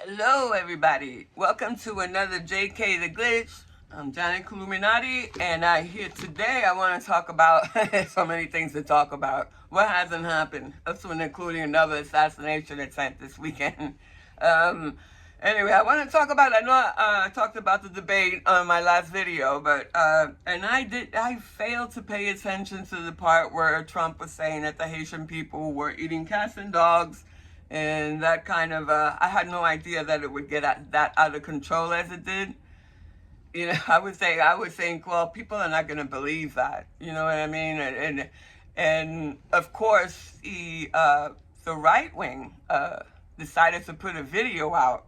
Hello, everybody. Welcome to another JKTheGlitch. I'm Johnny Illuminati, and here today I want to talk about so many things to talk about. What hasn't happened? This one including another assassination attempt this weekend. Um, anyway, I want to talk about. I know I talked about the debate on my last video, but and I failed to pay attention to the part where Trump was saying that the Haitian people were eating cats and dogs. And that kind of, I had no idea that it would get that out of control as it did. You know, I would think, well, people are not going to believe that. You know what I mean? And of course, the right wing decided to put a video out,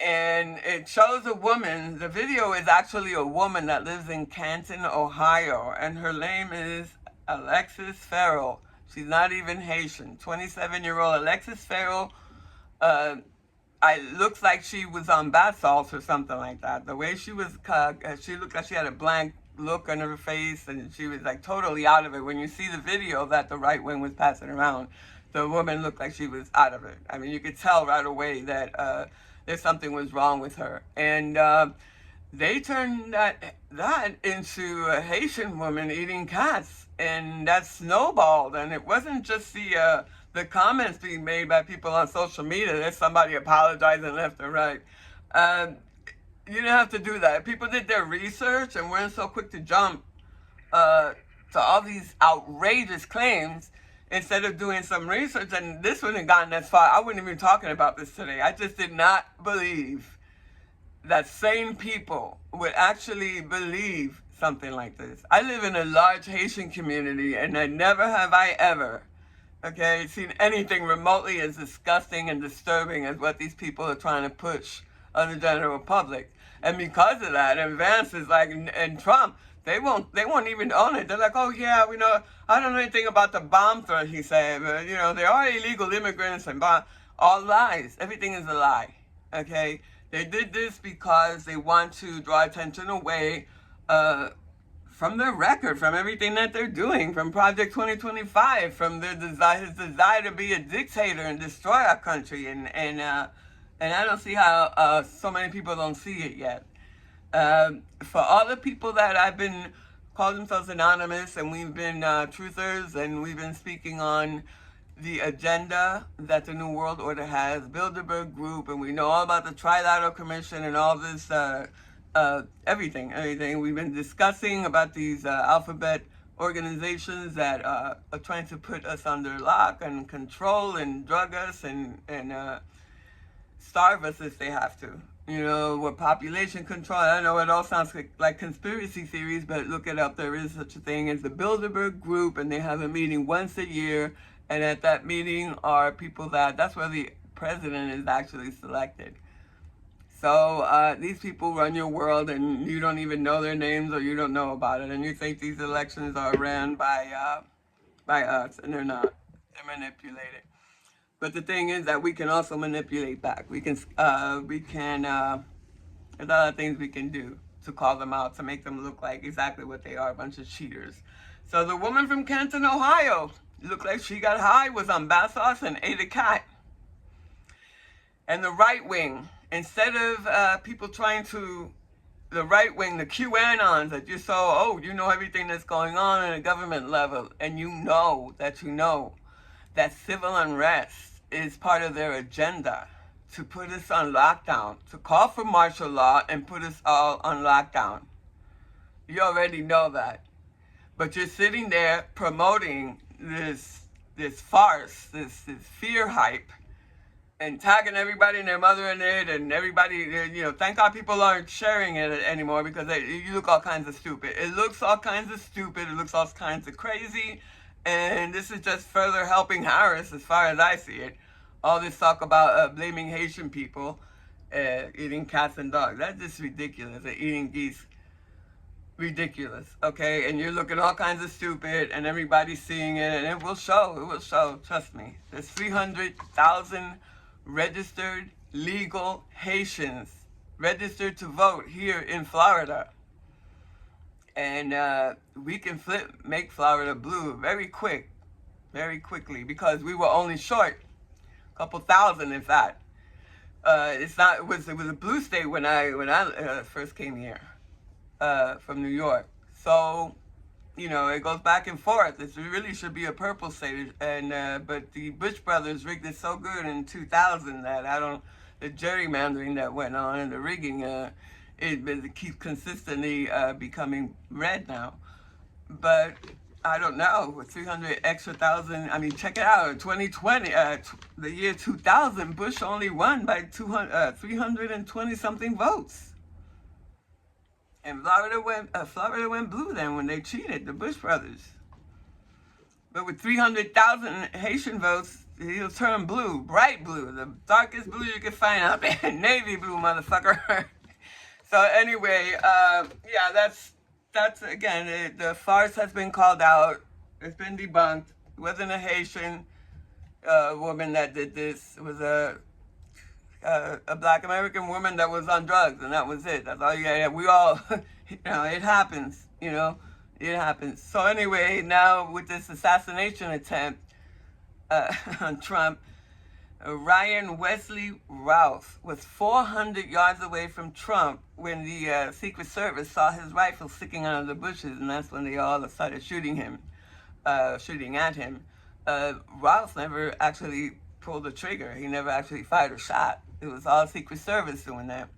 and it shows a woman. The video is actually a woman that lives in Canton, Ohio, and her name is Alexis Farrell. She's not even Haitian. 27-year-old Alexis Farrell. Looks like she was on bath salts or something like that. The way she was, she looked like she had a blank look on her face, and she was like totally out of it. When you see the video that the right wing was passing around, the woman looked like she was out of it. I mean, you could tell right away that there's something was wrong with her. And they turned that into a Haitian woman eating cats, and that snowballed. And it wasn't just the comments being made by people on social media. There's somebody apologizing left and right. You didn't have to do that. People did their research and weren't so quick to jump to all these outrageous claims instead of doing some research. And this wouldn't have gotten as far. I wouldn't even be talking about this today. I just did not believe that sane people would actually believe something like this. I live in a large Haitian community, and never have I ever, seen anything remotely as disgusting and disturbing as what these people are trying to push on the general public. And because of that, and Vance is like, and Trump, they won't even own it. They're like, oh yeah, we know, I don't know anything about the bomb threat, he said, but there are illegal immigrants and all lies. Everything is a lie, okay? They did this because they want to draw attention away from their record, from everything that they're doing, from Project 2025, from their his desire to be a dictator and destroy our country. And I don't see how so many people don't see it yet. For all the people that I've been call themselves anonymous, and we've been truthers, and we've been speaking on the agenda that the New World Order has, Bilderberg Group, and we know all about the Trilateral Commission and all this, everything. We've been discussing about these alphabet organizations that are trying to put us under lock and control and drug us and starve us if they have to. With population control. I know it all sounds like conspiracy theories, but look it up. There is such a thing as the Bilderberg Group, and they have a meeting once a year. And at that meeting are people that's where the president is actually selected. So these people run your world, and you don't even know their names, or you don't know about it. And you think these elections are ran by us, and they're not. They're manipulated. But the thing is that we can also manipulate back. There's a lot of things we can do to call them out, to make them look like exactly what they are, a bunch of cheaters. So the woman from Canton, Ohio, looked like she got high, was on bath sauce, and ate a cat. And the right wing, instead of people trying to, the right wing, the QAnons that you saw, you know everything that's going on at a government level, and you know that civil unrest is part of their agenda to put us on lockdown, to call for martial law and put us all on lockdown. You already know that. But you're sitting there promoting this farce, this fear hype, and tagging everybody and their mother in it, and everybody, thank God people aren't sharing it anymore, because you look all kinds of stupid. It looks all kinds of stupid. It looks all kinds of crazy. And this is just further helping Harris, as far as I see it. All this talk about blaming Haitian people, eating cats and dogs. That's just ridiculous. They're eating geese. Ridiculous, okay? And you're looking all kinds of stupid, and everybody's seeing it, and it will show, trust me. There's 300,000 registered legal Haitians registered to vote here in Florida. And we can make Florida blue very quickly, because we were only short a couple thousand, in fact. It's not. It was a blue state when I first came here from New York. So it goes back and forth. It really should be a purple state, and but the Bush brothers rigged it so good in 2000 that I don't. The gerrymandering that went on and the rigging, it keeps consistently becoming red now. But I don't know, with 300 extra thousand, I mean, check it out. 2020, the year 2000, Bush only won by 320 something votes. And Florida went blue then when they cheated, the Bush brothers. But with 300,000 Haitian votes, he'll turn blue, bright blue, the darkest blue you can find out there, navy blue, motherfucker. So anyway, yeah, that's again, the farce has been called out. It's been debunked. It wasn't a Haitian woman that did this. It was a black American woman that was on drugs, and that was it. That's all you got. We all, it happens. It happens. So anyway, now with this assassination attempt on Trump, Ryan Wesley Ralph was 400 yards away from Trump when the Secret Service saw his rifle sticking out of the bushes, and that's when they all started shooting at him. Ralph never actually pulled the trigger. He never actually fired a shot. It was all Secret Service doing that.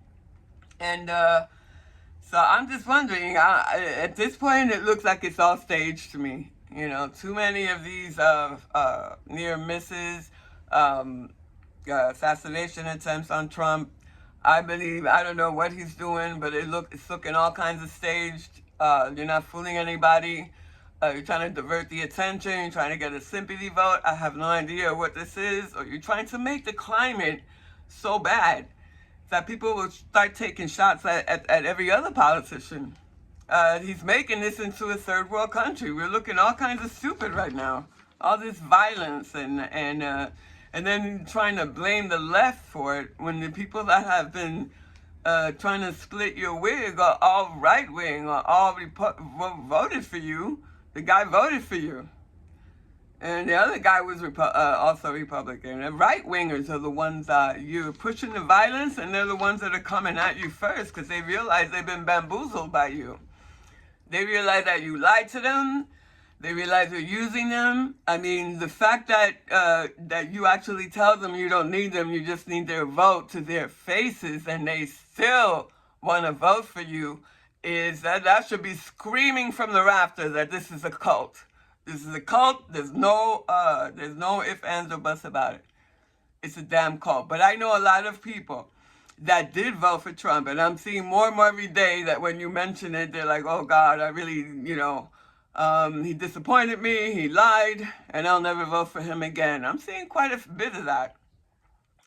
And so I'm just wondering, at this point, it looks like it's all staged to me. Too many of these near misses, assassination attempts on Trump. I don't know what he's doing, but it's looking all kinds of staged. You're not fooling anybody. You're trying to divert the attention. You're trying to get a sympathy vote. I have no idea what this is. Or you're trying to make the climate so bad that people will start taking shots at every other politician. He's making this into a third world country. We're looking all kinds of stupid right now. All this violence and then trying to blame the left for it when the people that have been trying to split your wig are all right wing or all voted for you. The guy voted for you. And the other guy was also Republican. And right-wingers are the ones you're pushing the violence, and they're the ones that are coming at you first because they realize they've been bamboozled by you. They realize that you lied to them. They realize you're using them. I mean, the fact that you actually tell them you don't need them, you just need their vote to their faces, and they still want to vote for you, is that should be screaming from the rafters that this is a cult. This is a cult. There's no ifs, ands, or buts about it. It's a damn cult. But I know a lot of people that did vote for Trump, and I'm seeing more and more every day that when you mention it, they're like, oh God, I really, he disappointed me, he lied, and I'll never vote for him again. I'm seeing quite a bit of that.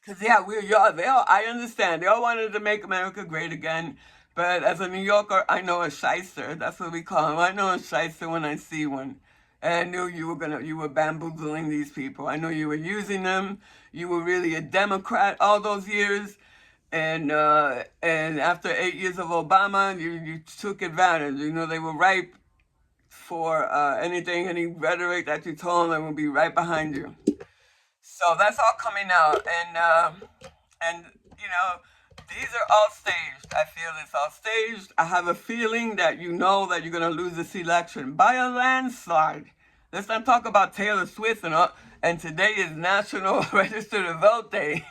Because, yeah, I understand. They all wanted to make America great again. But as a New Yorker, I know a shyster. That's what we call him. I know a shyster when I see one. And I knew you were bamboozling these people. I knew you were using them. You were really a Democrat all those years. And after 8 years of Obama, you took advantage. They were ripe for any rhetoric that you told them would be right behind you. So that's all coming out. And these are all staged. I feel it's all staged. I have a feeling that you know that you're going to lose this election by a landslide. Let's not talk about Taylor Swift and today is National Register to Vote Day.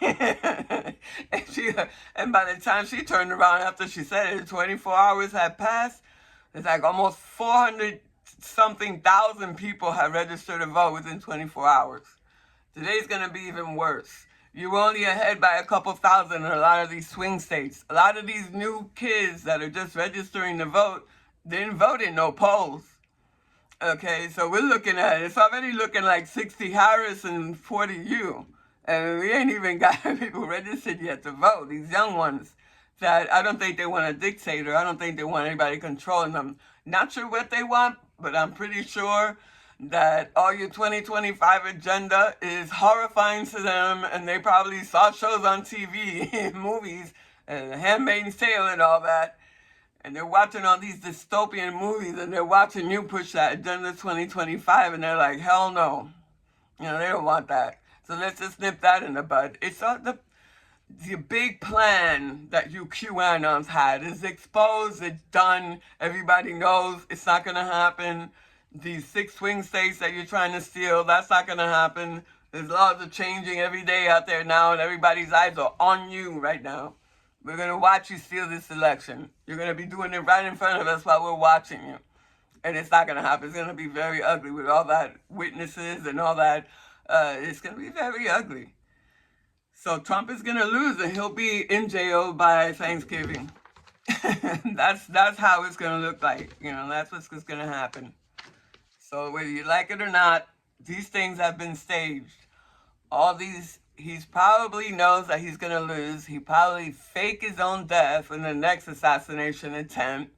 and by the time she turned around after she said it, 24 hours had passed. It's like almost 400-something thousand people have registered to vote within 24 hours. Today's going to be even worse. You're only ahead by a couple thousand in a lot of these swing states. A lot of these new kids that are just registering to vote didn't vote in no polls. Okay, so we're looking at it's already looking like 60 Harris and 40 you. And we ain't even got people registered yet to vote. These young ones that I don't think they want a dictator. I don't think they want anybody controlling them. Not sure what they want, but I'm pretty sure that all your 2025 agenda is horrifying to them, and they probably saw shows on TV, movies, and Handmaid's Tale and all that, and they're watching all these dystopian movies, and they're watching you push that agenda 2025, and they're like, hell no. They don't want that. So let's just nip that in the bud. the big plan that you QAnons had is exposed, it's done, everybody knows it's not going to happen. These 6 swing states that you're trying to steal, that's not going to happen. There's laws are changing every day out there now, and everybody's eyes are on you right now. We're going to watch you steal this election. You're going to be doing it right in front of us while we're watching you. And it's not going to happen. It's going to be very ugly with all that witnesses and all that. It's going to be very ugly. So Trump is going to lose, and he'll be in jail by Thanksgiving. That's how it's going to look like. You know, that's what's going to happen. So whether you like it or not, these things have been staged. All these, he probably knows that he's going to lose. He probably fake his own death in the next assassination attempt.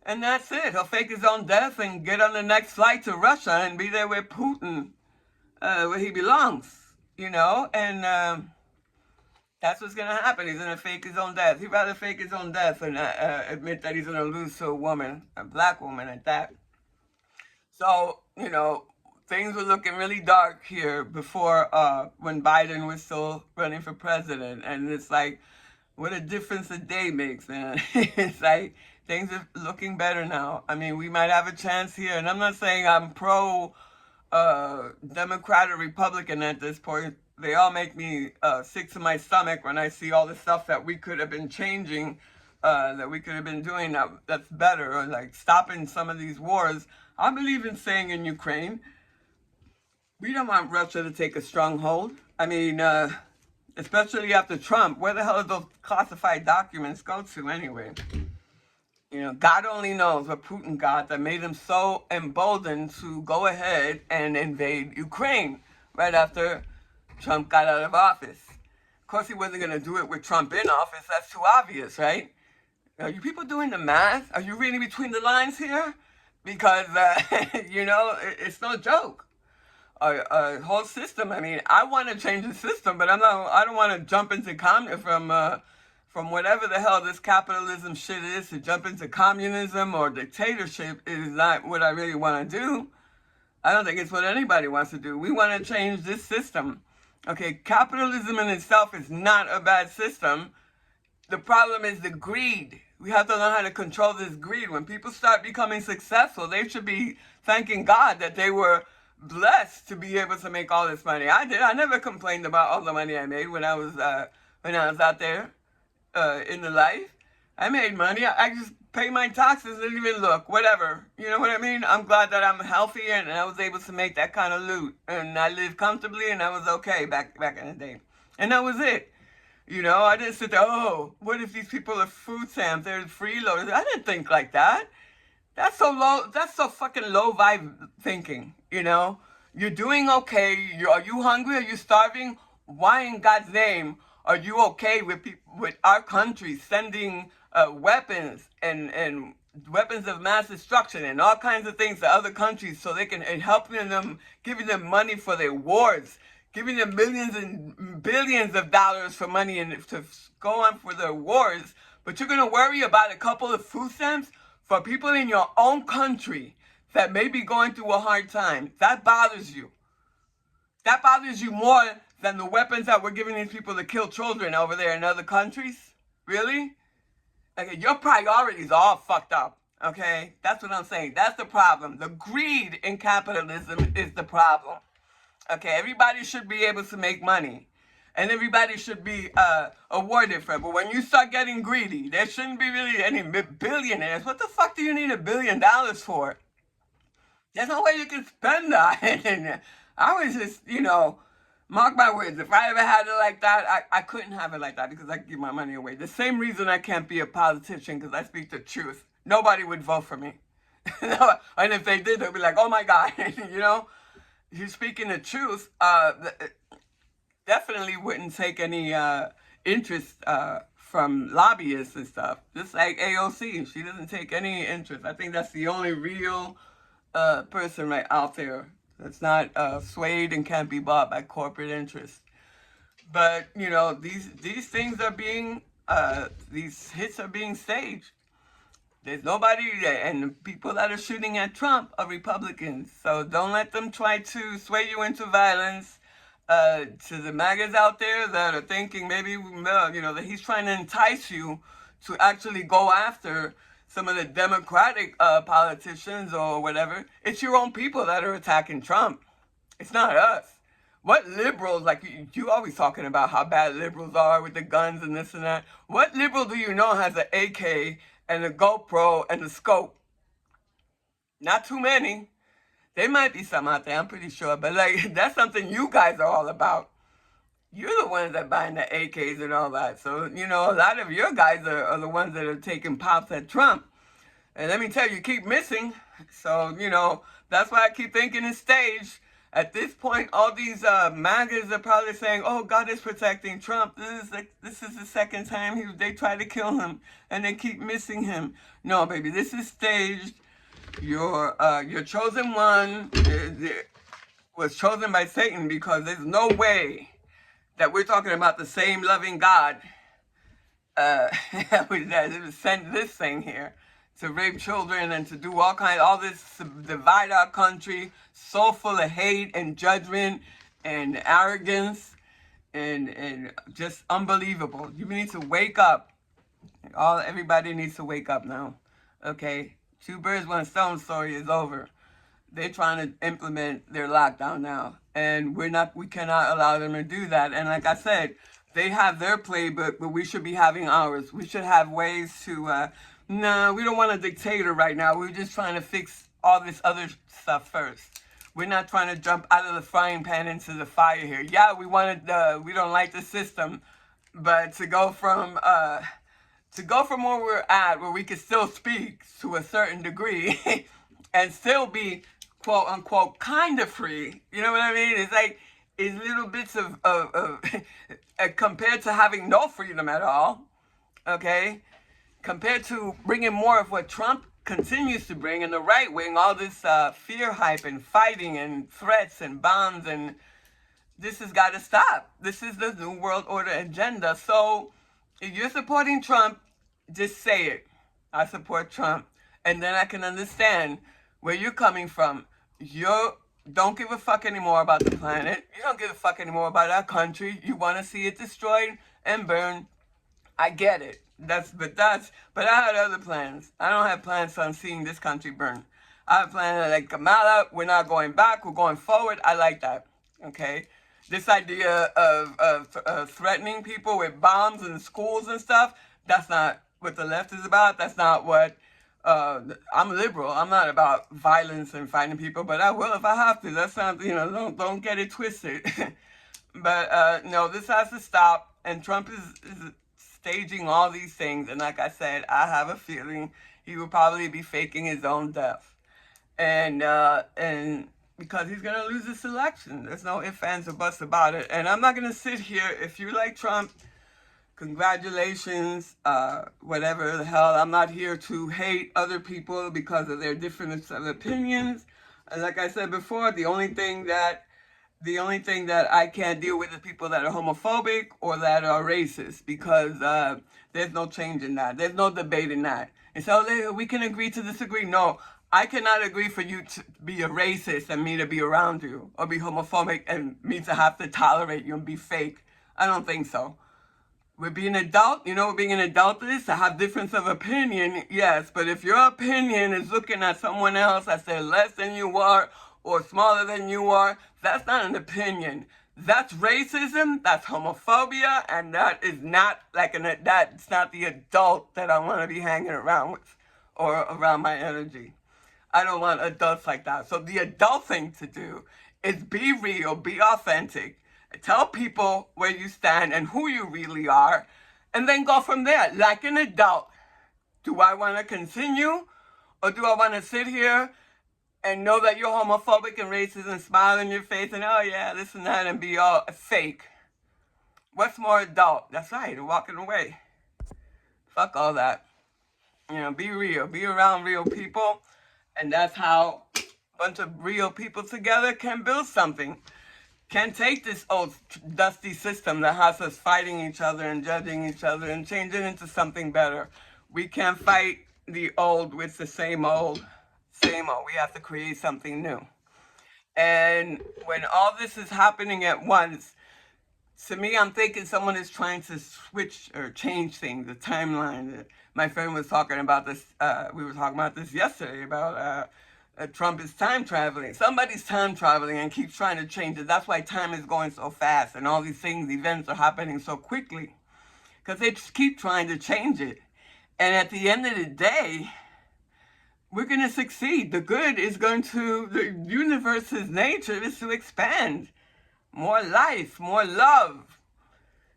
And that's it. He'll fake his own death and get on the next flight to Russia and be there with Putin, where he belongs. You know, and that's what's going to happen. He's going to fake his own death. He'd rather fake his own death than admit that he's going to lose to a woman, a black woman at that. So, you know, things were looking really dark here before when Biden was still running for president. And it's like, what a difference a day makes, man. It's like things are looking better now. I mean, we might have a chance here. And I'm not saying I'm pro Democrat or Republican at this point. They all make me sick to my stomach when I see all the stuff that we could have been changing, that we could have been doing that's better, or like stopping some of these wars. I believe in staying in Ukraine. We don't want Russia to take a stronghold. I mean, especially after Trump. Where the hell did those classified documents go to anyway? You know, God only knows what Putin got that made him so emboldened to go ahead and invade Ukraine right after Trump got out of office. Of course, he wasn't going to do it with Trump in office. That's too obvious, right? Are you people doing the math? Are you reading between the lines here? Because, you know, it's no joke. A whole system. I mean, I want to change the system, but I don't want to jump into from whatever the hell this capitalism shit is, to jump into communism or dictatorship is not what I really want to do. I don't think it's what anybody wants to do. We want to change this system. Okay, capitalism in itself is not a bad system. The problem is the greed. We have to learn how to control this greed. When people start becoming successful, they should be thanking God that they were blessed to be able to make all this money. I did. I never complained about all the money I made when I was out there. In the life, I made money. I just pay my taxes, didn't even look, whatever. You know what I mean? I'm glad that I'm healthy and I was able to make that kind of loot, and I lived comfortably, and I was okay back in the day, and that was it. You know, I didn't sit there, oh, what if these people are food stamps, they're freeloaders? I didn't think like that. That's so low. That's so fucking low vibe thinking. You know, you're doing okay. Are you hungry? Are you starving? Why in God's name are you okay with our country sending weapons and weapons of mass destruction and all kinds of things to other countries so they can, and helping them, giving them money for their wars, giving them millions and billions of dollars for money and to go on for their wars, but you're going to worry about a couple of food stamps for people in your own country that may be going through a hard time? That bothers you. That bothers you more than the weapons that we're giving these people to kill children over there in other countries? Really? Okay, your priorities are all fucked up. Okay? That's what I'm saying. That's the problem. The greed in capitalism is the problem. Okay, everybody should be able to make money. And everybody should be awarded for it. But when you start getting greedy, there shouldn't be really any billionaires. What the fuck do you need $1 billion for? There's no way you can spend that. I was just, you know, mark my words, if I ever had it like that, I couldn't have it like that because I give my money away. The same reason I can't be a politician, because I speak the truth. Nobody would vote for me. And if they did, they'd be like, oh my God, you know? You're speaking the truth, definitely wouldn't take any interest from lobbyists and stuff. Just like AOC, she doesn't take any interest. I think that's the only real person right out there that's not swayed and can't be bought by corporate interests. But, you know, these things are being, these hits are being staged. There's nobody, and the people that are shooting at Trump are Republicans. So don't let them try to sway you into violence. to the MAGAs out there that are thinking maybe, that he's trying to entice you to actually go after some of the Democratic politicians or whatever. It's your own people that are attacking Trump. It's not us. What liberals, like you always talking about how bad liberals are with the guns and this and that. What liberal do you know has an AK and a GoPro and a scope? Not too many. There might be some out there, I'm pretty sure, but like that's something you guys are all about. You're the ones that buying the AKs and all that. So, a lot of your guys are the ones that are taking pops at Trump. And let me tell you, keep missing. So, that's why I keep thinking it's staged. At this point, all these MAGAs are probably saying, "Oh, God is protecting Trump. This is the second time they try to kill him, and they keep missing him." No, baby, this is staged. Your chosen one was chosen by Satan, because there's no way that we're talking about the same loving God that sent this thing here to rape children and to do all this, divide our country, so full of hate and judgment and arrogance and just unbelievable. You need to wake up. Everybody needs to wake up now. Okay? Two birds, one stone story is over. They're trying to implement their lockdown now, and we cannot allow them to do that. And like I said, they have their playbook, but we should be having ours. We should have ways to, no, we don't want a dictator right now. We're just trying to fix all this other stuff first. We're not trying to jump out of the frying pan into the fire here. Yeah, we don't like the system, but to go from where we're at, where we can still speak to a certain degree and still be quote unquote kind of free, you know what I mean? It's like, it's little bits of compared to having no freedom at all, okay? Compared to bringing more of what Trump continues to bring in the right wing, all this fear hype and fighting and threats and bombs, and this has got to stop. This is the New World Order agenda. So if you're supporting Trump, just say it. I support Trump. And then I can understand where you're coming from. You don't give a fuck anymore about the planet. You don't give a fuck anymore about our country. You want to see it destroyed and burned. I get it. But I had other plans. I don't have plans on seeing this country burn. I have plans like Kamala. We're not going back. We're going forward. I like that. Okay. This idea of threatening people with bombs in schools and stuff, that's not what the left is about. That's not what, I'm liberal. I'm not about violence and fighting people, but I will if I have to. That's not, don't get it twisted. But, no, this has to stop. And Trump is staging all these things. And like I said, I have a feeling he will probably be faking his own death. And because he's going to lose this election. There's no ifs, ands, or buts about it. And I'm not going to sit here. If you like Trump, congratulations, whatever the hell. I'm not here to hate other people because of their difference of opinions. And like I said before, the only thing that I can't deal with is people that are homophobic or that are racist, because there's no change in that. There's no debate in that. And so we can agree to disagree. No, I cannot agree for you to be a racist and me to be around you, or be homophobic and me to have to tolerate you and be fake. I don't think so. We're being adult, what being an adult is? To have difference of opinion, yes. But if your opinion is looking at someone else as they're less than you are or smaller than you are, that's not an opinion. That's racism, that's homophobia, and that is not that's not the adult that I want to be hanging around with or around my energy. I don't want adults like that. So the adult thing to do is be real, be authentic, tell people where you stand and who you really are, and then go from there. Like an adult, do I want to continue, or do I want to sit here and know that you're homophobic and racist and smile in your face and, oh yeah, this and that, and be all fake? What's more adult? That's right, walking away. Fuck all that. Be real. Be around real people. And that's how a bunch of real people together can build something. Can take this old dusty system that has us fighting each other and judging each other and change it into something better. We can't fight the old with the same old. We have to create something new. And when all this is happening at once, to me, I'm thinking someone is trying to switch or change things, the timeline. My friend was talking about this. We were talking about this yesterday about Trump is time traveling. Somebody's time traveling and keeps trying to change it. That's why time is going so fast and all these things, events are happening so quickly because they just keep trying to change it. And at the end of the day, we're going to succeed. The good is going to, the universe's nature is to expand. More life, more love.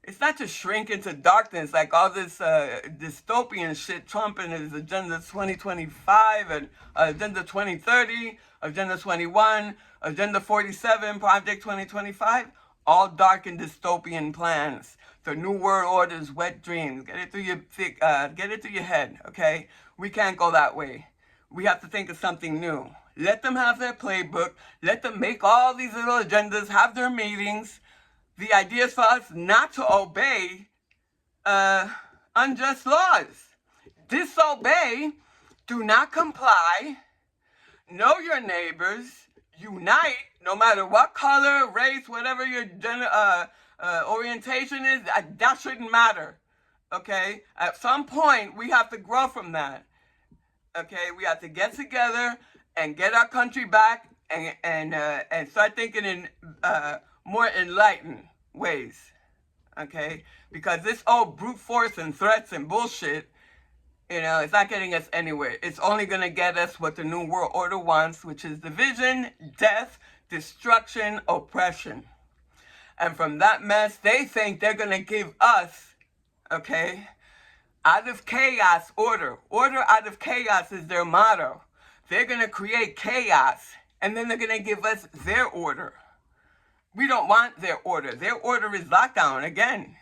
It's not to shrink into darkness like all this dystopian shit Trump and his Agenda 2025 and Agenda 2030, Agenda 21, Agenda 47, Project 2025. All dark and dystopian plans. The New World Order's wet dreams. Get it through your head, okay? We can't go that way. We have to think of something new. Let them have their playbook. Let them make all these little agendas, have their meetings. The idea is for us not to obey unjust laws. Disobey, do not comply, know your neighbors, unite, no matter what color, race, whatever your orientation is, that shouldn't matter. Okay? At some point, we have to grow from that. Okay? We have to get together and get our country back and start thinking in more enlightened ways, okay? Because this old brute force and threats and bullshit, it's not getting us anywhere. It's only going to get us what the New World Order wants, which is division, death, destruction, oppression. And from that mess, they think they're going to give us, okay, out of chaos, order. Order out of chaos is their motto. They're going to create chaos, and then they're going to give us their order. We don't want their order. Their order is lockdown again.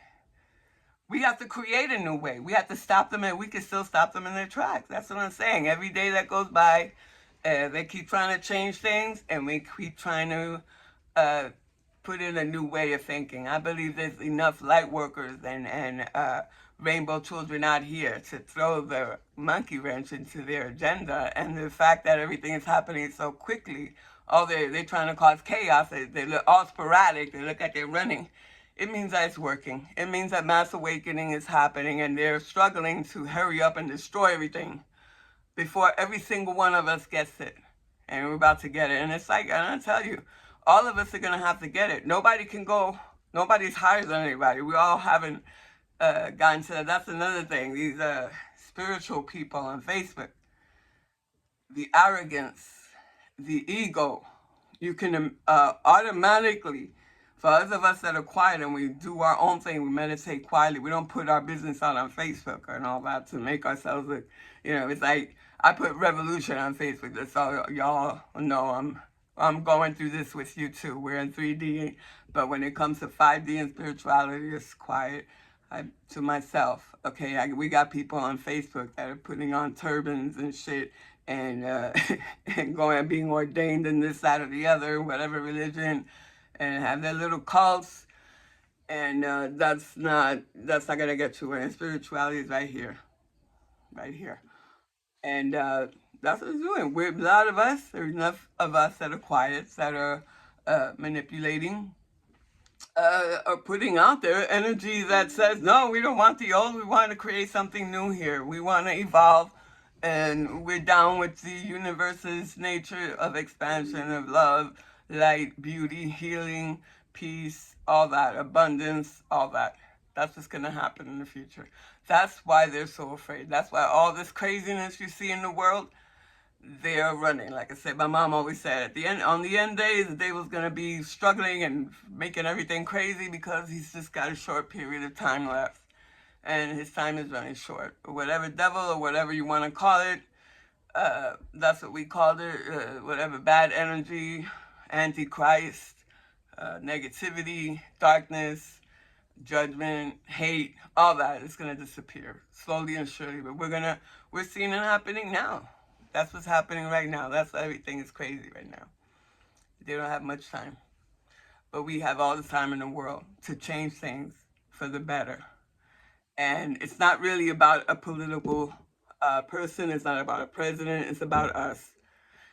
We have to create a new way. We have to stop them, and we can still stop them in their tracks. That's what I'm saying. Every day that goes by, they keep trying to change things, and we keep trying to put in a new way of thinking. I believe there's enough light workers and rainbow children out here to throw the monkey wrench into their agenda. And the fact that everything is happening so quickly, they're trying to cause chaos. They look all sporadic. They look like they're running. It means that it's working. It means that mass awakening is happening, and they're struggling to hurry up and destroy everything before every single one of us gets it. And we're about to get it. And it's like, I tell you, all of us are going to have to get it. Nobody's higher than anybody. We all haven't gotten to that. That's another thing. These spiritual people on Facebook, the arrogance, the ego, you can automatically, for those of us that are quiet and we do our own thing, we meditate quietly, we don't put our business out on Facebook and all that to make ourselves look, it's like, I put revolution on Facebook, that's all y'all know. I'm going through this with you too. We're in 3D, but when it comes to 5D and spirituality, it's quiet. To myself, okay, we got people on Facebook that are putting on turbans and shit and and going and being ordained in this, that, or the other, whatever religion, and have their little cults, and that's not gonna get you in. Spirituality is right here, and that's what it's doing. We're a lot of us. There's enough of us that are quiet, that are manipulating. Are putting out there energy that says, no, we don't want the old, we want to create something new here. We want to evolve, and we're down with the universe's nature of expansion, of love, light, beauty, healing, peace, all that, abundance, all that. That's what's going to happen in the future. That's why they're so afraid. That's why all this craziness you see in the world, they are running. Like I said, my mom always said, on the end days, they was going to be struggling and making everything crazy because he's just got a short period of time left. And his time is running short. Whatever devil or whatever you want to call it, that's what we called it. Whatever bad energy, antichrist, negativity, darkness, judgment, hate, all that is going to disappear slowly and surely. But we're seeing it happening now. That's what's happening right now. That's why everything is crazy right now. They don't have much time. But we have all the time in the world to change things for the better. And it's not really about a political person. It's not about a president. It's about us.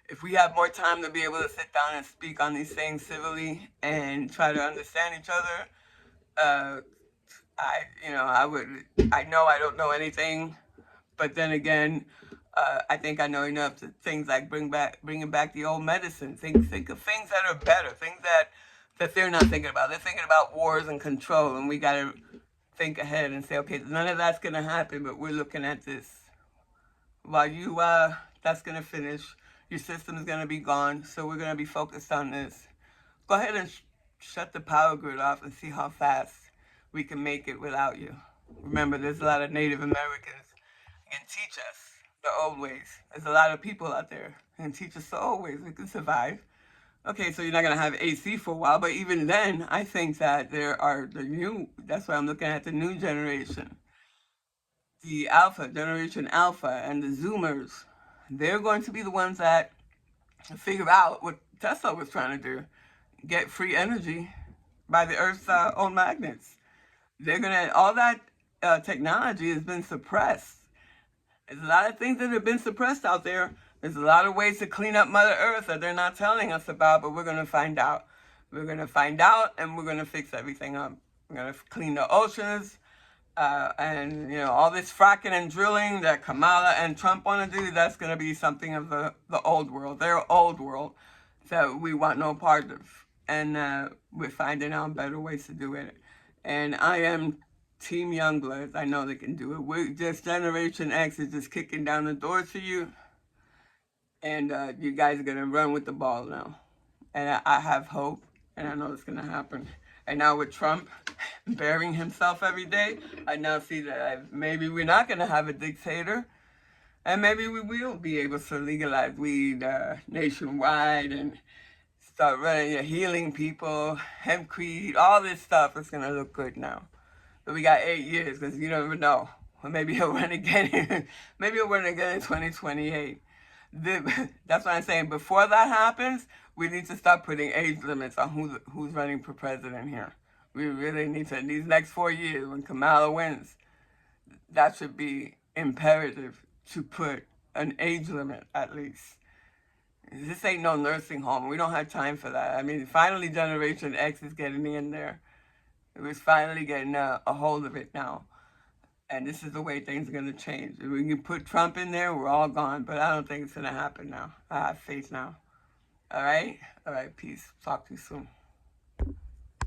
if we have more time to be able to sit down and speak on these things civilly and try to understand each other, uh, I know I don't know anything, but then again, I think I know enough to things like bringing back the old medicine. Think of things that are better, things that they're not thinking about. They're thinking about wars and control, and we gotta think ahead and say, okay, none of that's gonna happen, but we're looking at this. While that's gonna finish. Your system is gonna be gone, so we're gonna be focused on this. Go ahead and shut the power grid off and see how fast we can make it without you. Remember, there's a lot of Native Americans who can teach us the old ways. There's a lot of people out there who can teach us the old ways. We can survive. Okay, so you're not gonna have AC for a while, but even then, I think that there are the new. That's why I'm looking at the new generation, the Alpha Generation Alpha, and the Zoomers. They're going to be the ones that figure out what Tesla was trying to do: get free energy by the Earth's own magnets. They're gonna all that technology has been suppressed. There's a lot of things that have been suppressed out there. There's a lot of ways to clean up Mother Earth that they're not telling us about, but we're gonna find out. We're gonna find out, and we're gonna fix everything up. We're gonna clean the oceans, and all this fracking and drilling that Kamala and Trump want to do. That's gonna be something of the old world, their old world, that we want no part of, and we're finding out better ways to do it. And I am Team Youngbloods. I know they can do it. We're just Generation X is just kicking down the doors for you, and you guys are gonna run with the ball now. And I have hope, and I know it's gonna happen. And now with Trump burying himself every day, I now see that maybe we're not gonna have a dictator, and maybe we will be able to legalize weed nationwide and start running, healing people, hempcrete, all this stuff is gonna look good now. But we got 8 years, because you never know. Or maybe he'll run again. Maybe he'll run again in 2028. That's what I'm saying. Before that happens, we need to start putting age limits on who's running for president here. We really need to, in these next 4 years, when Kamala wins, that should be imperative to put an age limit at least. This ain't no nursing home. We don't have time for that. I mean, finally Generation X is getting in there. It was finally getting a hold of it now. And this is the way things are going to change. If we can put Trump in there, we're all gone. But I don't think it's going to happen now. I have faith now. All right? All right, peace. Talk to you soon.